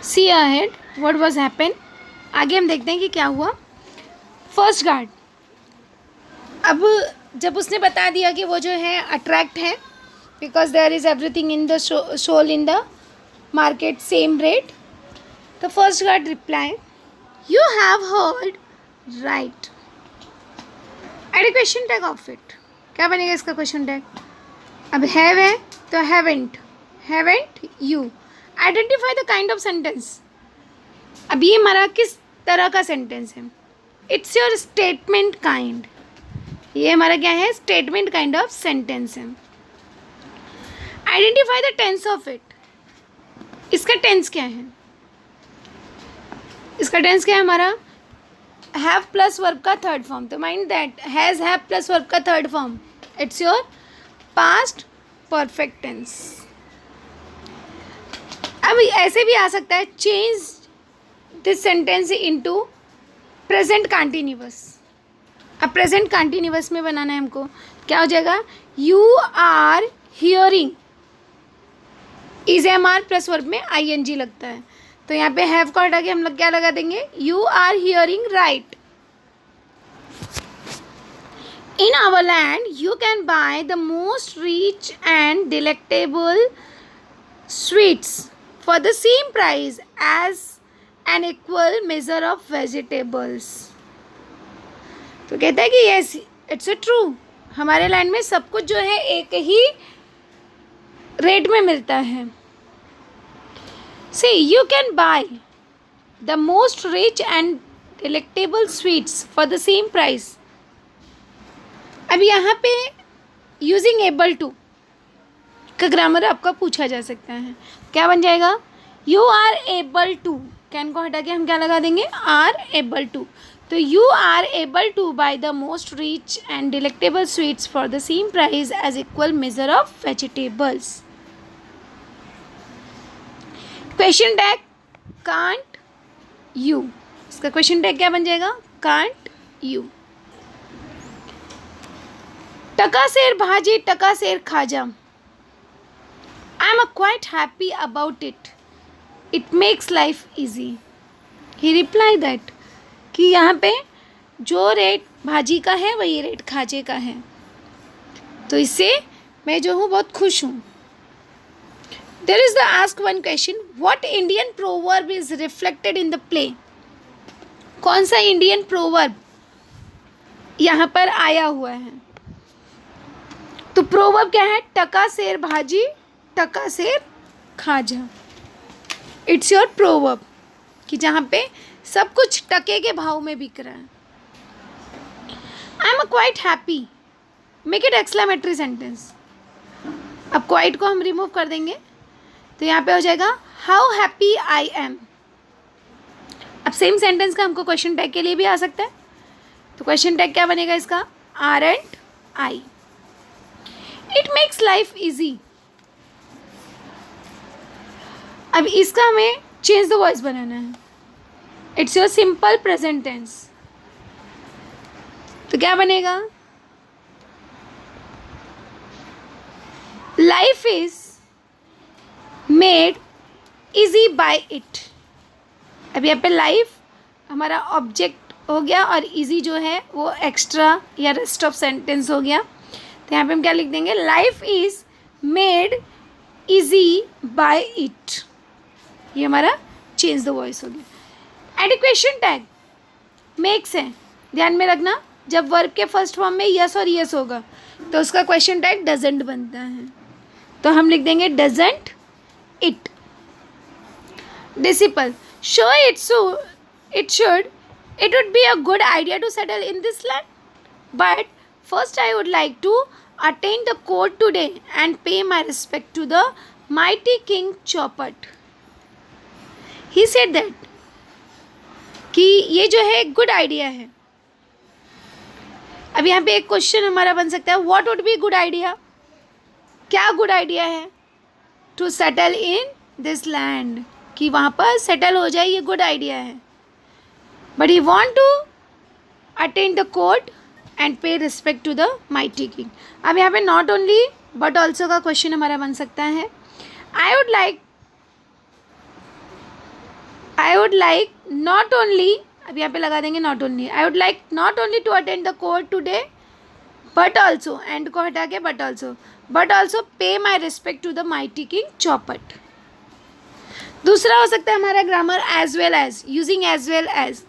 C ahead what was happen. आगे हम देखते हैं कि क्या हुआ। फर्स्ट गार्ड, अब जब उसने बता दिया कि वो जो है अट्रैक्ट है because there is everything in the sold in the market same rate, the first guard reply you have heard right. Add question tag of it. क्या बनेगा इसका क्वेश्चन टैग? अब हैव है तो haven't, haven't you. Identify the kind of sentence. अब ये हमारा किस तरह का सेंटेंस है? It's your statement kind. ये हमारा क्या है? स्टेटमेंट काइंड ऑफ सेंटेंस है। Identify the tense of it. इसका टेंस क्या है? इसका टेंस क्या है हमारा? हैव प्लस वर्ब का थर्ड फॉर्म। तो mind that has have plus verb का third form, it's your past perfect tense. अब ऐसे भी आ सकता है, change this sentence into present continuous. अब प्रेजेंट कंटिन्यूअस में बनाना है हमको। क्या हो जाएगा? You are hearing, is am are plus verb में आई एन जी लगता है, तो यहाँ पे हैव को हटा के हम लोग क्या लगा देंगे? You are hearing right. In our land you can buy the most rich and delectable sweets for the same price as an equal measure of vegetables. तो कहता है कि यस इट्स ट्रू, हमारे लैंड में सब कुछ जो है एक ही रेट में मिलता है। See you can buy the most rich and delectable sweets for the same price. अब यहाँ पे यूजिंग एबल टू का ग्रामर आपका पूछा जा सकता है। क्या बन जाएगा? You are able to, can को हटा के हम क्या लगा देंगे? Are able to. तो you are able to buy the most rich and delectable sweets for the same price as equal measure of vegetables. Question tag can't you. इसका question tag क्या बन जाएगा? Can't you. टका सेर भाजी टका सेर खाजा। I am quite happy about it, it makes life easy. He reply that कि यहाँ पे जो रेट भाजी का है वही रेट खाजे का है, तो इससे मैं जो हूँ बहुत खुश हूँ। There is the ask one question, what Indian proverb is reflected in the play. कौन सा इंडियन प्रोवर्ब यहाँ पर आया हुआ है? तो प्रोवर्ब क्या है? टका सेर भाजी टका सेर खाजा। इट्स योर प्रोवर्ब कि जहाँ पे सब कुछ टके के भाव में बिक रहा है। I am quite happy, make it exclamatory sentence. अब क्वाइट को हम रिमूव कर देंगे तो यहाँ पे हो जाएगा हाउ हैप्पी आई एम। अब सेम सेंटेंस का हमको क्वेश्चन टैग के लिए भी आ सकता है, तो क्वेश्चन टैग क्या बनेगा इसका? Are and I. It makes life easy. अब इसका हमें चेंज द वॉइस बनाना है। It's your simple present tense, तो क्या बनेगा? Life is made easy by it. अब यहाँ पे लाइफ हमारा ऑब्जेक्ट हो गया और इजी जो है वो एक्स्ट्रा या रेस्ट ऑफ सेंटेंस हो गया, तो यहाँ पे हम क्या लिख देंगे? Life is made easy by it. ये हमारा चेंज द वॉइस हो गया। एडिक्वेशन टैग मेक्स है, ध्यान में रखना, जब वर्ब के फर्स्ट फॉर्म में यस और यस होगा तो उसका क्वेश्चन टैग डजेंट बनता है, तो हम लिख देंगे doesn't it. Disciple show it so it should it would be a good idea to settle in this land, but first I would like to attend the court today and pay my respect to the mighty king Chaupat. He said that कि ये जो है good idea है। अब यहाँ पे एक question हमारा बन सकता है, what would be good idea? क्या गुड आइडिया है? To settle in this land, कि वहाँ पर सेटल हो जाए, ये गुड आइडिया है। But he want to attend the court and pay respect to the mighty king. अब यहाँ पे नॉट ओनली बट ऑल्सो का क्वेश्चन हमारा बन सकता है। I would like I would like not only, अब यहाँ पे लगा देंगे not only, I would like not only to attend the court today but also, and को हटा के but also pay my respect to the mighty king Chaupat. दूसरा हो सकता है हमारा grammar as well as, using as well as.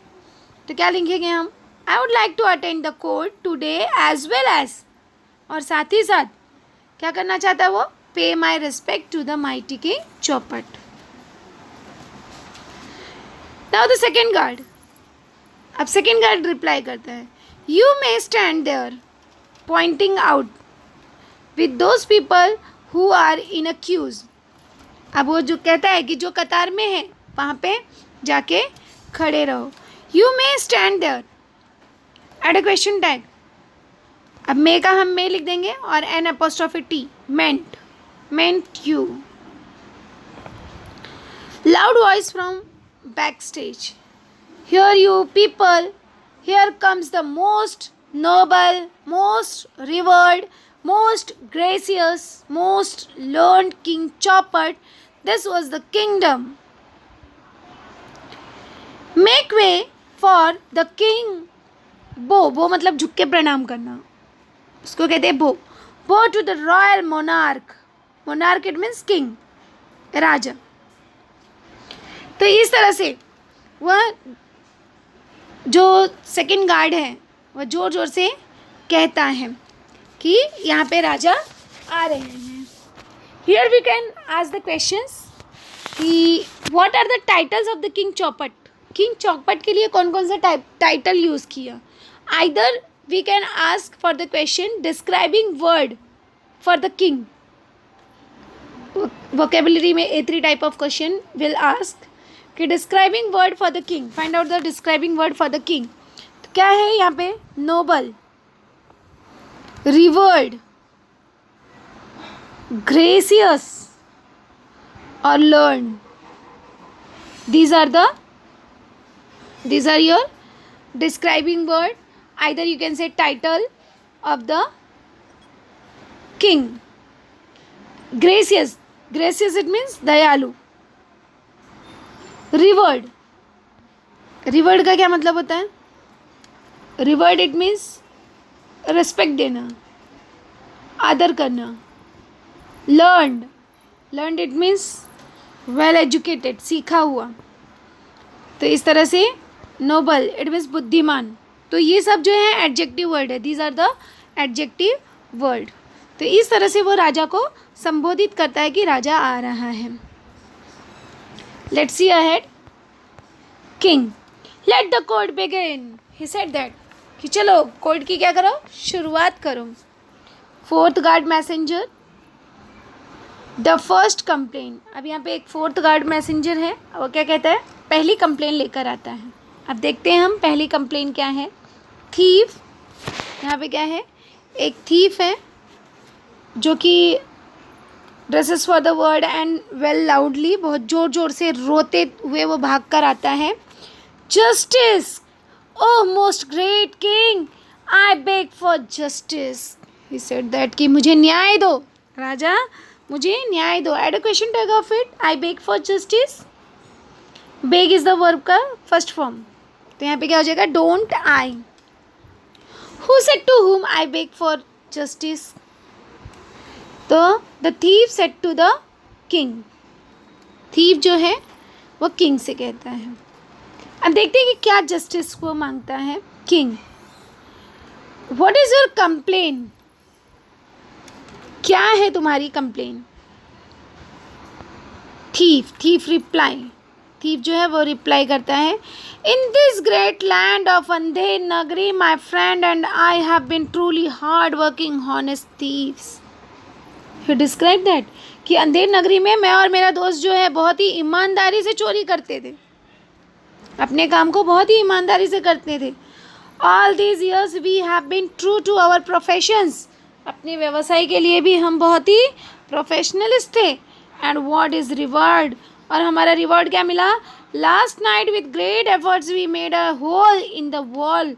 तो क्या लिखेंगे हम, I would like to attend the court today as well as, और साथ ही साथ क्या करना चाहता है वो, pay my respect to the mighty king Chaupat. Now the second guard, अब सेकेंड गार्ड रिप्लाई करता है, you may stand there pointing out with those people who are in a queues. अब वो जो कहता है कि जो कतार में है वहाँ पे जाके खड़े रहो। You may stand there, add a question tag. अब मे का हम मे लिख देंगे और n apostrophe t, mayn't you. Loud voice from backstage, hear you people, here comes the most noble, most revered, most gracious, most learned King Chaupat. This was the kingdom. Make way for the king. Bo मतलब झुक के प्रणाम करना, उसको कहते हैं बो। Bow to the royal monarch. Monarch it means king, राजा। तो इस तरह से वह जो सेकंड गार्ड है वह जोर जोर से कहता है कि यहाँ पे राजा आ रहे हैं। Here we can ask the questions कि what are the titles of the king Chaupat. King Chaupat के लिए कौन कौन सा टाइटल यूज़ किया। Either we can ask for the question describing word for the king. Vocabulary में A3 type of question will ask कि describing word for the king, find out the describing word for the king. क्या है यहाँ पे, noble, revered, gracious और learn. these are your describing word. Either you can say title of the king. Gracious it means दयालु। Revered का क्या मतलब होता है, रिवर्ड इट मीन्स रिस्पेक्ट देना, आदर करना। Learned it means well educated, सीखा हुआ। तो इस तरह से नोबल इट मीन्स बुद्धिमान। तो ये सब जो है एडजेक्टिव वर्ड है, these are the adjective word. तो इस तरह से वो राजा को संबोधित करता है कि राजा आ रहा है। Let's see ahead. King, let the court begin, he said that, कि चलो कोर्ट की क्या करो, शुरुआत करो। Fourth guard messenger, the first complain. अब यहाँ पे एक फोर्थ गार्ड मैसेंजर है, वो क्या कहता है, पहली कंप्लेन लेकर आता है। अब देखते हैं हम पहली कंप्लेन क्या है। थीफ, यहाँ पे क्या है, एक थीफ है जो कि dresses for the word and well loudly, बहुत ज़ोर ज़ोर से रोते हुए वो भाग कर आता है। Justice, oh most great king, I beg for justice, he said that, कि मुझे न्याय दो राजा, मुझे न्याय दो। Add a question tag of it, I beg for justice. Beg is the verb का फर्स्ट फॉर्म, तो यहाँ पे क्या हो जाएगा, don't I. Who said to whom I beg for justice, तो the thief said to the king. Thief जो है वो किंग से कहता है। अब देखते हैं कि क्या जस्टिस को मांगता है king. What is your complain, क्या है तुम्हारी कंप्लेन। थीफ रिप्लाई, थीफ जो है वो रिप्लाई करता है, in this great land of Andher Nagari my friend and I have been truly hard working honest thieves. He describe that, कि अंधेर नगरी में मैं और मेरा दोस्त जो है बहुत ही ईमानदारी से चोरी करते थे, अपने काम को बहुत ही ईमानदारी से करते थे। All these years we have been true to our professions, अपने व्यवसाय के लिए भी हम बहुत ही प्रोफेशनलिस्ट थे। एंड व्हाट इज़ रिवॉर्ड, और हमारा रिवॉर्ड क्या मिला। Last night with great efforts we made a hole in the wall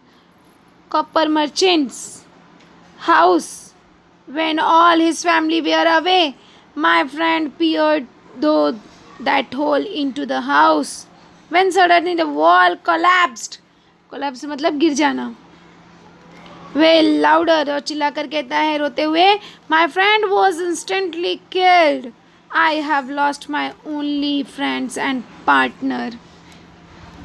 copper merchant's house when all his family were away my friend peered through that hole into the house when suddenly the wall collapsed. collapse मतलब गिर जाना. Well louder, और चिल्लाकर कहता है रोते हुए, my friend was instantly killed. I have lost my only friends and partner.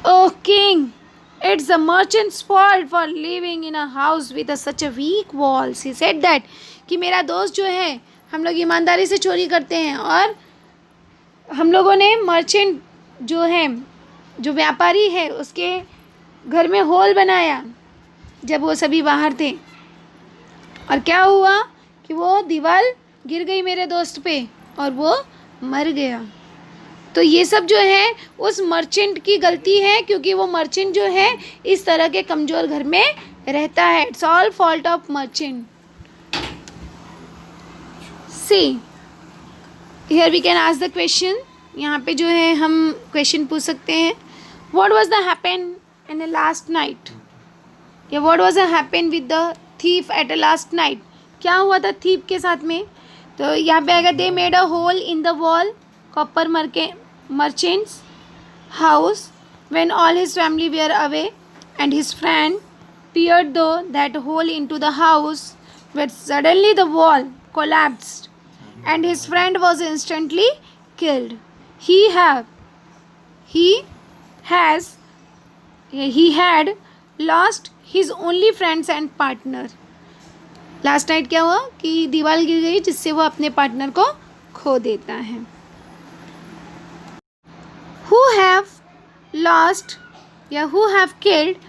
Oh king, it's the merchant's fault for living in a house with such a weak walls. He said that कि मेरा दोस्त जो है, हम लोग ईमानदारी से चोरी करते हैं और हम लोगों ने मर्चेंट जो है, जो व्यापारी है, उसके घर में होल बनाया जब वो सभी बाहर थे. और क्या हुआ कि वो दीवार गिर गई मेरे दोस्त पे और वो मर गया. तो ये सब जो है उस मर्चेंट की गलती है, क्योंकि वो मर्चेंट जो है इस तरह के कमज़ोर घर में रहता है. It's all fault of merchant. See here we can ask the question. यहाँ पे जो है हम क्वेश्चन पूछ सकते हैं. What was the happen in the last night, या what was the happen with the thief at the last night. क्या हुआ था थीफ के साथ में. तो यहाँ पे आएगा they made a hole in the wall copper merchant's house when all his family were away, and his friend peered through that hole into the house, but suddenly the wall collapsed and his friend was instantly killed. He had lost his only friends and partner. Last night क्या हुआ कि दीवार गिर गई जिससे वो अपने partner को खो देता है. Who have lost या who have killed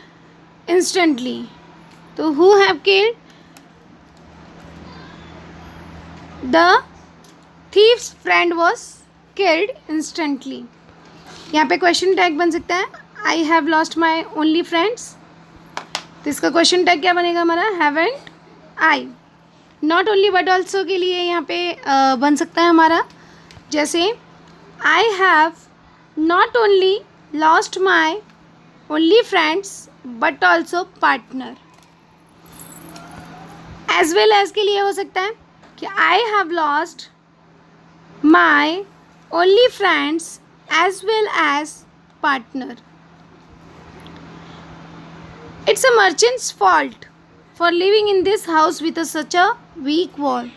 instantly. तो who have killed, the thief's friend was killed instantly. यहाँ पे क्वेश्चन टैग बन सकता है I have lost my only friends. तो इसका क्वेश्चन टैग क्या बनेगा हमारा, haven't I. Not only but also के लिए यहाँ पे बन सकता है हमारा, जैसे I have not only lost my only friends but also partner. as well as के लिए हो सकता है कि I have lost my only friends as well as partner. It's a merchant's fault for living in this house with such a weak wall.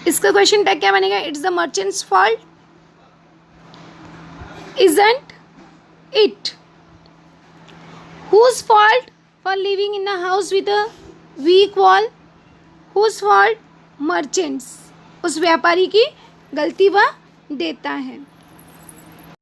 इसका question tag क्या बनेगा, it's the merchant's fault, isn't it, whose fault for living in a house with a weak wall, whose fault, merchant's, उस व्यापारी की गलती वह देता है.